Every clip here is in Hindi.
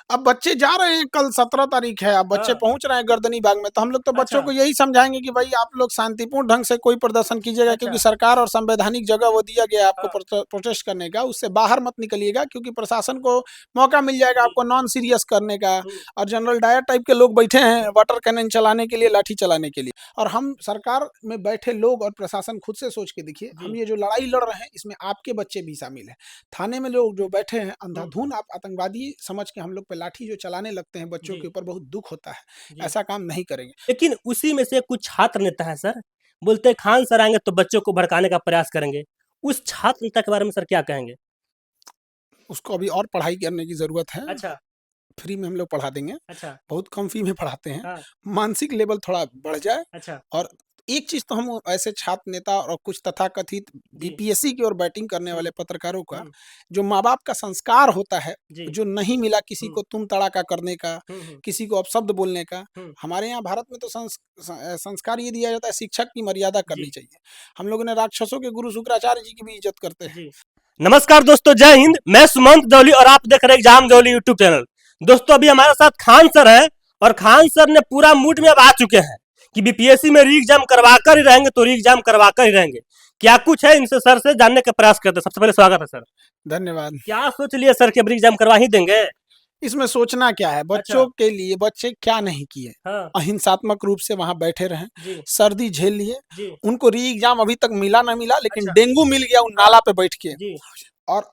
अब बच्चे जा रहे हैं, कल 17 तारीख है, अब बच्चे हाँ। पहुंच रहे हैं गर्दनी बाग में, तो हम लोग तो बच्चों अच्छा। को यही समझाएंगे कि भाई आप लोग शांतिपूर्ण ढंग से कोई प्रदर्शन कीजिएगा, अच्छा। क्योंकि सरकार और संवैधानिक जगह वो दिया गया है आपको हाँ। प्रोटेस्ट करने का, उससे बाहर मत निकलिएगा, क्योंकि प्रशासन को मौका मिल जाएगा जी। आपको नॉन सीरियस करने का। हुँ। और जनरल डायर टाइप के लोग बैठे हैं वाटर कैनन चलाने के लिए, लाठी चलाने के लिए। और हम सरकार में बैठे लोग और प्रशासन खुद से सोच के देखिए, हम जी। ये जो लड़ाई लड़ रहे हैं इसमें आपके बच्चे भी शामिल हैं। थाने में लोग जो बैठे हैं हुँ। अंधाधुन आप आतंकवादी समझ के हम लोग पे लाठी जो चलाने लगते हैं बच्चों जी। के ऊपर, बहुत दुख होता है। जी। ऐसा काम नहीं करेंगे। लेकिन उसी में से कुछ छात्र नेता हैं सर, बोलते हैं खान सर आएँगे तो बच्चों को भड़काने का प्रयास करेंगे। उस छात्र नेता के बारे में सर क्या कहेंगे? उसको अभी और पढ़ाई करने की ज़रूरत है। अच्छा। फ्री में हम लोग पढ़ा देंगे, अच्छा। बहुत कम फी में पढ़ाते हैं। हाँ। मानसिक लेवल थोड़ा बढ़ जाए। अच्छा। और एक चीज़ तो हम ऐसे छात्र नेता और कुछ तथाकथित जी। बीपीएससी की ओर बैटिंग करने हुँ। वाले पत्रकारों का, हुँ। जो माँ-बाप का संस्कार होता है, जी। जो नहीं मिला किसी हुँ। को तुम तड़ाका करने का, हुँ। हुँ। किसी को अपशब्द बोलने का। हुँ। हमारे यहाँ भारत में तो संस्कार ये दिया जाता है, शिक्षक की मर्यादा करनी जी। चाहिए। हम लोगों ने राक्षसों के गुरु शुक्राचार्य जी की भी इज़्ज़त करते हैं। जी। नमस्कार दोस्तों, जय हिंद। मैं सुमंत जौली और आप देख रहे हैं एग्जाम जौली यूट्यूब चैनल। दोस्तों अभी हमारे साथ खान सर हैं और खान सर ने पूरा मूड में अब आ चुके हैं कि बीपीएससी में री एग्जाम करवा कर ही रहेंगे, तो री एग्जाम करवा कर ही रहेंगे। क्या कुछ है इनसे सर से जानने का प्रयास करते हैं। सबसे पहले स्वागत है सर। धन्यवाद। क्या सोच लिया सर कि अब री एग्जाम करवा ही देंगे? इसमें सोचना क्या है, अच्छा। बच्चों के लिए बच्चे क्या नहीं किए। हाँ। अहिंसात्मक रूप से वहाँ बैठे रहे, जी। सर्दी झेल लिए। जी। उनको री एग्जाम अभी तक मिला ना मिला, लेकिन अच्छा। डेंगू मिल गया उन हाँ। नाला पे बैठ के। जी। और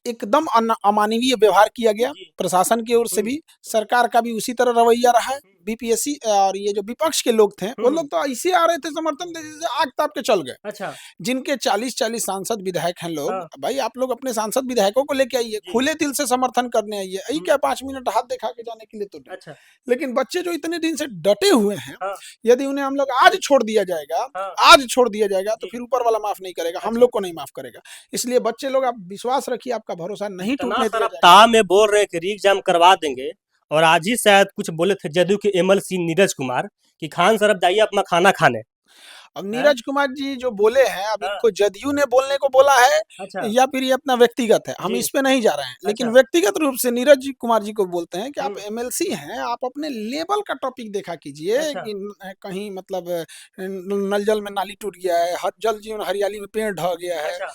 एकदम अमानवीय व्यवहार किया गया जी। प्रशासन की ओर से हुँ। भी, सरकार का भी उसी तरह रवैया रहा है। हुँ। बीपीएससी और ये जो विपक्ष के लोग थे, हुँ। वो हुँ। लोग तो ऐसे आ रहे थे समर्थन देने, जैसे आग ताप के चल गए। अच्छा। जिनके 40-40 सांसद विधायक हैं लोग, हाँ। भाई आप लोग अपने सांसद विधायकों को लेके आइए, जी। खुले दिल से समर्थन करने आइए। यही हुँ। क्या 5 मिनट हाथ दिखा के जाने के लिए तो नहीं। अच्छा। लेकिन बच्चे जो इतने दिन से डटे हुए हैं, हाँ। यदि उन्हें हम लोग आज छोड़ दिया जाएगा, हाँ। आज छोड़ दिया जाएगा, तो जी। फिर ऊपर वाला माफ नहीं करेगा, हम अच्छा। लोग को नहीं माफ करेगा। इसलिए बच्चे लोग आप विश्वास रखिए, आपका भरोसा नहीं इतना टूटने सर दिया आप जाएगा। ता में बोल रहे हैं कि री एग्जाम करवा देंगे, और आज ही शायद कुछ बोले थे जदयू के एमएलसी नीरज कुमार कि खान सर अब जाइए अपना खाना खाने। अब हैं? नीरज कुमार जी जो बोले हैं, अब हाँ। इनको जदयू ने बोलने को बोला है अच्छा। या फिर ये अपना व्यक्तिगत है, हम जी। इस पे नहीं जा रहे हैं। लेकिन अच्छा। व्यक्तिगत रूप से नीरज जी कुमार जी को बोलते हैं कि आप हुँ। एमएलसी हैं, आप अपने लेवल का टॉपिक देखा कीजिए अच्छा। कि कहीं मतलब नल जल में नाली टूट गया है, जल जीवन हरियाली में पेड़ ढह गया है, अच्छा।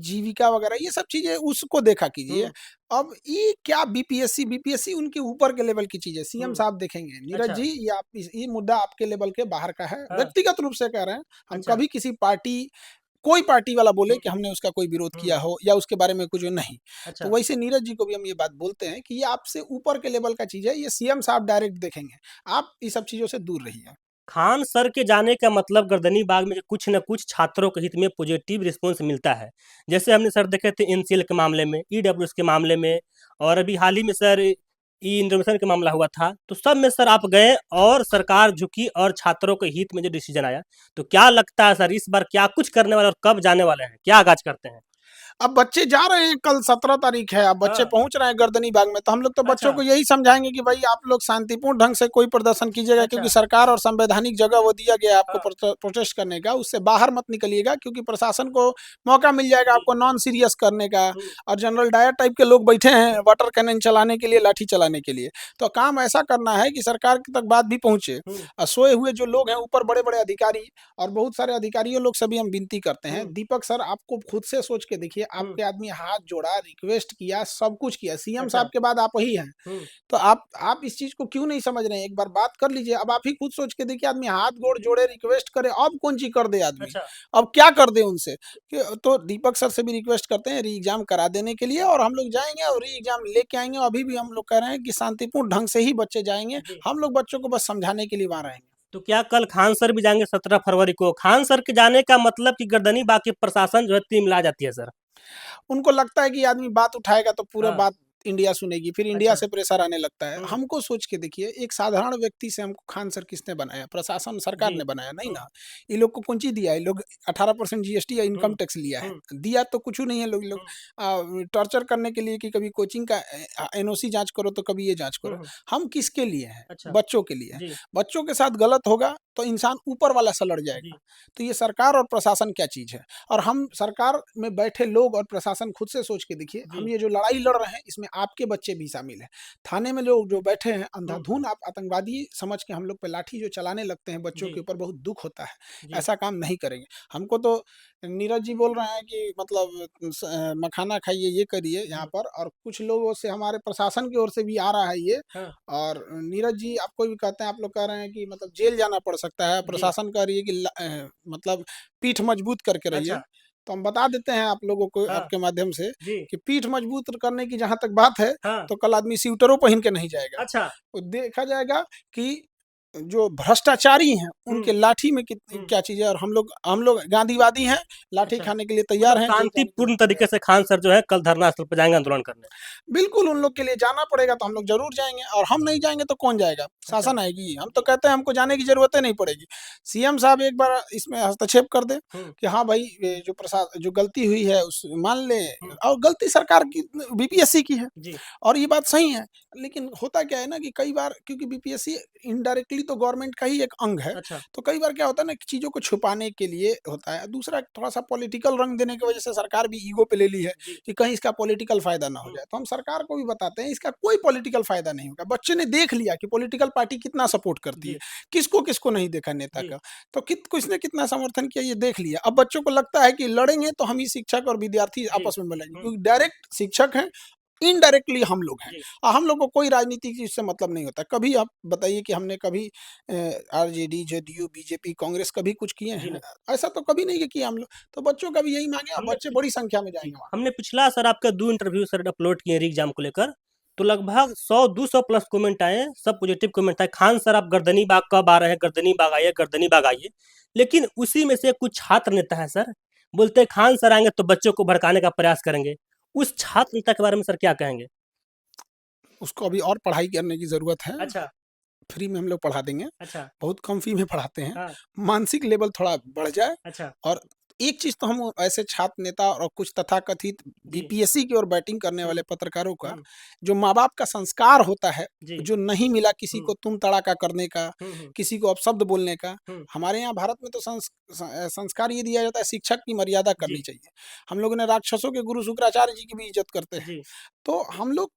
जीविका वगैरह ये सब चीजें उसको देखा कीजिए। हुँ। अब ये क्या बीपीएससी बीपीएससी उनके ऊपर के लेवल की चीज है, सीएम हुँ। साहब देखेंगे। नीरज अच्छा। जी, ये आप ये मुद्दा आपके लेवल के बाहर का है, हाँ। व्यक्तिगत रूप से कह रहे हैं। हम अच्छा। कभी किसी पार्टी, कोई पार्टी वाला बोले हुँ। कि हमने उसका कोई विरोध हुँ। किया हो या उसके बारे में कुछ नहीं, तो अच्छा। वैसे नीरज जी को भी हम ये बात बोलते हैं कि ये आपसे ऊपर के लेवल का चीज है, ये सीएम साहब डायरेक्ट देखेंगे। आप इस सब चीजों से दूर रहिए। खान सर के जाने का मतलब गर्दनी बाग में कुछ न कुछ छात्रों के हित में पॉजिटिव रिस्पॉन्स मिलता है। जैसे हमने सर देखे थे एनसीएल के मामले में, ईडब्ल्यूएस के मामले में, और अभी हाल ही में सर ई इंटरवेंशन का मामला हुआ था। तो सब में सर आप गए और सरकार झुकी और छात्रों के हित में जो डिसीजन आया। तो क्या लगता है सर इस बार क्या कुछ करने वाले और कब जाने वाले हैं? क्या आगाज़ करते हैं? अब बच्चे जा रहे हैं, कल 17 तारीख है, अब बच्चे हाँ। पहुंच रहे हैं गर्दनी बाग में, तो हम लोग तो बच्चों अच्छा। को यही समझाएंगे कि भाई आप लोग शांतिपूर्ण ढंग से कोई प्रदर्शन कीजिएगा, क्योंकि अच्छा। सरकार और संवैधानिक जगह वो दिया गया है आपको हाँ। प्रोटेस्ट करने का, उससे बाहर मत निकलिएगा, क्योंकि प्रशासन को मौका मिल जाएगा जी। आपको नॉन सीरियस करने का। हुँ। और जनरल डायर टाइप के लोग बैठे हैं वाटर कैनन चलाने के लिए, लाठी चलाने के लिए। तो काम ऐसा करना है कि सरकार तक बात भी पहुंचे। हुँ। और सोए हुए जो लोग हैं ऊपर, बड़े बड़े अधिकारी और बहुत सारे अधिकारियों लोग सभी हम विनती करते हैं, हुँ। दीपक सर आपको खुद से सोच के देखिए, हुँ। आपके आदमी हाथ जोड़ा, रिक्वेस्ट किया, सब कुछ किया, सीएम अच्छा। साहब के बाद आप ही हैं। हुँ। तो आप इस चीज को क्यों नहीं समझ रहे हैं? एक बार बात कर लीजिए। अब आप ही खुद सोच के देखिए, आदमी हाथ गोड़ जोड़े, रिक्वेस्ट करे, अब कौन चीज कर दे आदमी? अच्छा। अब क्या कर दे उनसे? तो दीपक सर से भी रिक्वेस्ट करते हैं री एग्जाम करा देने के लिए, और हम लोग जाएंगे और री एग्जाम लेके आएंगे। अभी भी हम लोग कह रहे हैं कि शांतिपूर्ण ढंग से ही बच्चे जाएंगे, जी। हम लोग बच्चों को बस समझाने के लिए वहां रहेंगे। तो क्या कल खान सर भी जाएँगे 17 फरवरी को? खान सर के जाने का मतलब कि गर्दनी बाग की प्रशासन जो है तिलमिला जाती है सर। उनको लगता है कि आदमी बात उठाएगा तो पूरा हाँ। बात इंडिया सुनेगी, फिर इंडिया अच्छा। से प्रेशर आने लगता है। हुँ। हमको सोच के देखिए, एक साधारण व्यक्ति से हमको खान सर किसने बनाया? प्रशासन, सरकार जी। ने बनाया नहीं हुँ। ना। ये लोग को कौन चीज दिया है? लोग 18% जीएसटी या इनकम हुँ। टैक्स लिया है, हुँ। दिया तो कुछ नहीं है। लोग हुँ। टॉर्चर करने के लिए कि कभी कोचिंग का एनओसी जांच करो, तो कभी ये जांच हुँ। करो। हुँ। हम किसके लिए हैं? अच्छा। बच्चों के लिए हैं। जी। बच्चों के साथ गलत होगा तो इंसान ऊपर वाला से लड़ जाएगा। जी, तो ये सरकार और प्रशासन क्या चीज़ है? और हम सरकार में बैठे लोग और प्रशासन खुद से सोच के देखिए, हम जी। ये जो लड़ाई लड़ रहे हैं, इसमें आपके बच्चे भी शामिल हैं। थाने में लोग जो बैठे हैं, हुँ, अंधाधुंध आप आतंकवादी समझ के हम लोग पे लाठी जो चलाने लगते हैं, बच्चों जी, के ऊपर बहुत दुःख होता है। जी, ऐसा काम नहीं करेंगे। हमको तो नीरज जी बोल रहे हैं कि मतलब मखाना खाइए, ये करिए यहाँ हुँ, पर, और कुछ लोगों से हमारे प्रशासन की ओर से भी आ रहा है ये। हाँ, और नीरज जी आपको भी कहते हैं, आप लोग कह रहे हैं कि मतलब जेल जाना पड़ सकता है, जी, प्रशासन कह रही है कि मतलब पीठ मजबूत करके रहिए। अच्छा, तो हम बता देते हैं आप लोगों को हाँ, आपके माध्यम से जी, कि पीठ मजबूत करने की जहाँ तक बात है, हाँ, तो कल आदमी स्वेटरों पहन के नहीं जाएगा। अच्छा, तो देखा जाएगा कि जो भ्रष्टाचारी हैं, हुँ, उनके लाठी में कितनी हुँ, क्या चीज़ है, और हम लोग गांधीवादी हैं, लाठी अच्छा। खाने के लिए मतलब तैयार हैं, जेल जाने के लिए शांतिपूर्ण तैयार तरीके से हैं। खान सर जो है कल धरना स्थल पे जाएँगे आंदोलन करने। बिल्कुल, उन लोग के लिए जाना पड़ेगा, तो हम लोग ज़रूर जाएँगे, और हम नहीं जाएँगे तो कौन जाएगा? अच्छा, शासन आएगी। हम तो जी, कहते हैं हमको जाने की ज़रूरत ही नहीं पड़ेगी। सीएम साहब एक बार इसमें हस्तक्षेप कर दें हुँ, कि हाँ भाई, ये जो गलती हुई है उस मान लें, हुँ, और गलती सरकार की, बीपीएससी की है। जी, और ये बात सही है। लेकिन होता क्या है ना कि कई बार, क्योंकि बीपीएससी इनडायरेक्टली तो गवर्नमेंट का ही एक अंग है, अच्छा, तो कई बार क्या होता है ना कि चीज़ों को छुपाने के लिए होता है। दूसरा, थोड़ा-सा पॉलिटिकल रंग देने की वजह से सरकार भी ईगो पे ले ली है जी, कि कहीं इसका पॉलिटिकल फ़ायदा ना हो हुँ, जाए। तो हम सरकार को भी बताते हैं, इसका कोई पॉलिटिकल फ़ायदा नहीं होगा। बच्चे ने देख लिया कि पॉलिटिकल पार्टी कितना सपोर्ट करती है, जी, किसको-किसको नहीं देखा नेता जी, का। तो किसने कितना समर्थन किया, ये देख लिया। अब बच्चों को लगता है कि लड़ेंगे तो हम ही शिक्षक और विद्यार्थी जी, आपस में लड़ेंगे, हुँ, क्योंकि डायरेक्ट शिक्षक हैं, इनडायरेक्टली हम लोग हैं। जी, हम लोग को कोई राजनीति की इससे मतलब नहीं होता। कभी आप बताइए कि हमने कभी आरजेडी, जेडीयू, बीजेपी, कांग्रेस कभी कुछ किए जी हैं? नहीं। ऐसा तो कभी नहीं किया हम लोग। तो बच्चों का भी यही माँग है, और हमने बच्चे पिछ बड़ी संख्या में जी, जाएँगे वहाँ। हमने पिछला सर आपका 2 इंटरव्यू सर अपलोड किए री एग्ज़ाम को लेकर, तो लगभग 100-200 प्लस कमेंट आए हैं, सब पॉजिटिव कमेंट आए, खान सर आप गर्दनी बाग कब आ रहे हैं? गर्दनी बाग आइए, गर्दनी बाग आइए। लेकिन उसी में से कुछ छात्र नेता है सर, बोलते हैं खान सर आएँगे तो बच्चों को भड़काने का प्रयास करेंगे। उस छात्र नेता के बारे में सर क्या कहेंगे? उसको अभी और पढ़ाई करने की ज़रूरत है। अच्छा, फ्री में हम लोग पढ़ा देंगे। अच्छा, बहुत कम फ़ी में पढ़ाते हैं। हाँ, मानसिक लेवल थोड़ा बढ़ जाए, अच्छा, और एक चीज़ तो हम ऐसे छात्र नेता और कुछ तथाकथित जी, बीपीएससी की ओर बैटिंग करने हुँ, वाले पत्रकारों का, हुँ, जो माँ-बाप का संस्कार होता है, जी, जो नहीं मिला किसी हुँ, को तुम तड़ाका करने का, हुँ, हुँ, किसी को अपशब्द बोलने का। हुँ, हमारे यहाँ भारत में तो संस्कार ये दिया जाता है, शिक्षक की मर्यादा करनी जी, चाहिए। हम लोगों ने राक्षसों के गुरु शुक्राचार्य जी की भी इज़्ज़त करते हैं। जी, तो हम लोग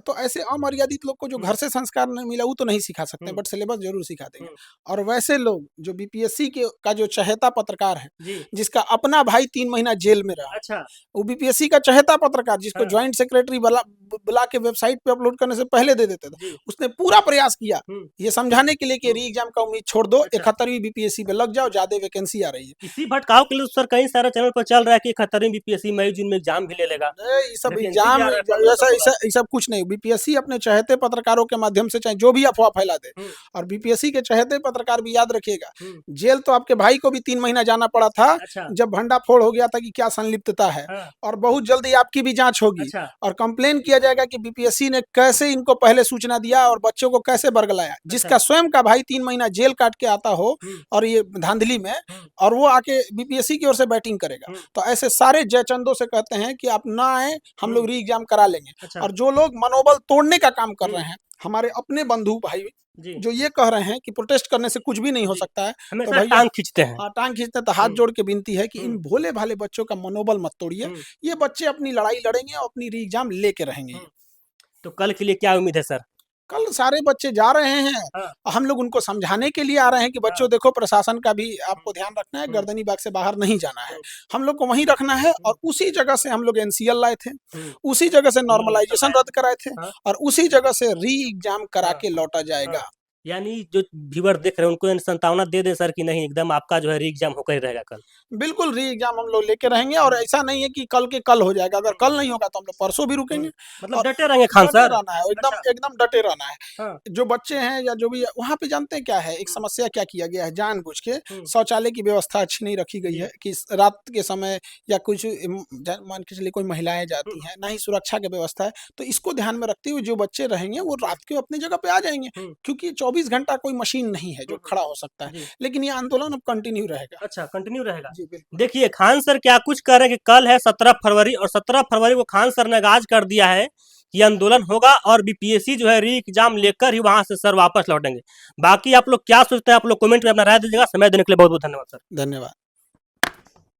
तो ऐसे अमर्यादित लोग को जो हुँ, घर से संस्कार नहीं मिला, वो तो नहीं सिखा सकते हैं, हुँ, बट सिलेबस ज़रूर सिखा देंगे। हुँ, और वैसे लोग जो बीपीएससी के का जो चहेता पत्रकार है, जी, जिसका अपना भाई 3 महीना जेल में रहा, अच्छा, वो बीपीएससी का चहेता पत्रकार, जिसको हाँ, जॉइंट सेक्रेटरी बुला के वेबसाइट पे अपलोड करने से पहले दे देता था, जी, उसने पूरा प्रयास किया हुँ, ये समझाने के लिए कि हुँ, री एग्जाम का उम्मीद छोड़ दो, अच्छा। 71वीं बीपीएससी पे लग जाओ, ज़्यादा वैकेंसी आ रही है। इसी भटकाव के लिए तो सर कई सारे चैनल पर चल रहा है कि 71वीं बीपीएससी मई जून में एग्जाम भी ले लेगा। ये सब वैकेंसी भी एग्जाम आ रहा है 1500 ऐसा होगा। ऐसा ये सब कुछ नहीं। बीपीएससी अपने चहेते पत्रकारों के माध्यम से चाहे जो भी अफवाह फैला दे, हुँ, और बीपीएससी के चहेते पत्रकार भी याद रखिएगा, हुँ, जेल तो आपके भाई को भी 3 महीना जाना पड़ा था, अच्छा, जब भंडाफोड़ हो गया था कि क्या संलिप्तता है। हाँ, और बहुत जल्दी आपकी भी जांच होगी, अच्छा, और कंप्लेन किया जाएगा कि बीपीएससी ने कैसे इनको पहले सूचना दिया और बच्चों को कैसे बरगलाया, अच्छा, जिसका स्वयं का भाई 3 महीना जेल काट के आता हो, हुँ, और ये धांधली में, हुँ, और वो आके बीपीएससी की ओर से बैटिंग करेगा। हुँ, तो ऐसे सारे जयचंदों से कहते हैं कि आप ना आए, हम हुँ, लोग री एग्जाम करा लेंगे। अच्छा, और जो लोग मनोबल तोड़ने का काम कर रहे हुँ, हैं, हमारे अपने बंधु भाई जी, जो ये कह रहे हैं कि प्रोटेस्ट करने से कुछ भी नहीं हो जी। सकता है, तो हमेशा भैया, टाँग खींचते हैं। हाँ, टांग खींचते हैं, तो हाथ हुँ, जोड़ के विनती है कि इन हुँ, भोले भाले बच्चों का मनोबल मत तोड़िए। हुँ, ये बच्चे अपनी लड़ाई लड़ेंगे और अपनी री एग्जाम लेके रहेंगे ये। हुँ। तो कल के लिए क्या उम्मीद है सर? कल सारे बच्चे जा रहे हैं, हाँ, हम लोग उनको समझाने के लिए आ रहे हैं कि हाँ, बच्चों देखो, प्रशासन का भी हुँ, आपको ध्यान रखना है, हुँ, गर्दनी बाग से बाहर नहीं जाना है। हुँ, हम लोग को वहीं रखना है, हुँ, और उसी जगह से हम लोग एनसीएल लाए थे, हुँ। उसी जगह से नॉर्मलाइज़ेशन नॉर्मलाइजेशन लाया रद्द कराए थे, था। हाँ, और उसी जगह से री एग्जाम करा हाँ, के लौटा हाँ। जाएगा। यानी जो व्यूअर देख रहे हैं उनको सांत्वना दे दें सर कि नहीं एकदम आपका जो है री एग्ज़ाम होकर ही रहेगा कल। बिल्कुल री एग्जाम हम लोग लेके रहेंगे, और हुँ, ऐसा नहीं है कि कल के कल हो जाएगा। अगर हुँ, कल नहीं होगा तो हम लोग परसों भी हुँ। रुकेंगे। मतलब और डटे रहेंगे खान डटे सर? रहना है, एकदम अच्छा, एकदम डटे रहना है। हाँ, जो बच्चे हैं या जो भी है, वहाँ पे जानते हैं क्या है, एक हुँ, समस्या क्या किया गया है, जानबूझ के हुँ, शौचालय की व्यवस्था अच्छी नहीं रखी गई जी, है कि रात के समय या कुछ मान के चलिए कोई महिलाएं हुँ, जाती हैं, ना ही सुरक्षा की व्यवस्था है। तो इसको ध्यान में रखते हुए जो बच्चे रहेंगे वो हुँ, रात को अपनी जगह पे आ जाएंगे, हुँ, क्योंकि 24 घंटा कोई मशीन नहीं है हुँ, जो हुँ, खड़ा हो सकता है। जी। लेकिन ये आंदोलन अब कंटिन्यू रहेगा। अच्छा, कंटिन्यू रहेगा। जी बिल्कुल। देखिए, खान सर क्या कुछ कह रहे हैं कि कल है 17 फरवरी और 17 फरवरी को खान सर ने आगाज़ कर दिया है ये आंदोलन होगा और बीपीएससी जो है री एग्जाम लेकर ही वहां से सर वापस लौटेंगे। बाकी आप लोग क्या सोचते हैं, आप लोग कमेंट में अपना राय दीजिएगा। समय देने के लिए बहुत बहुत धन्यवाद सर। धन्यवाद।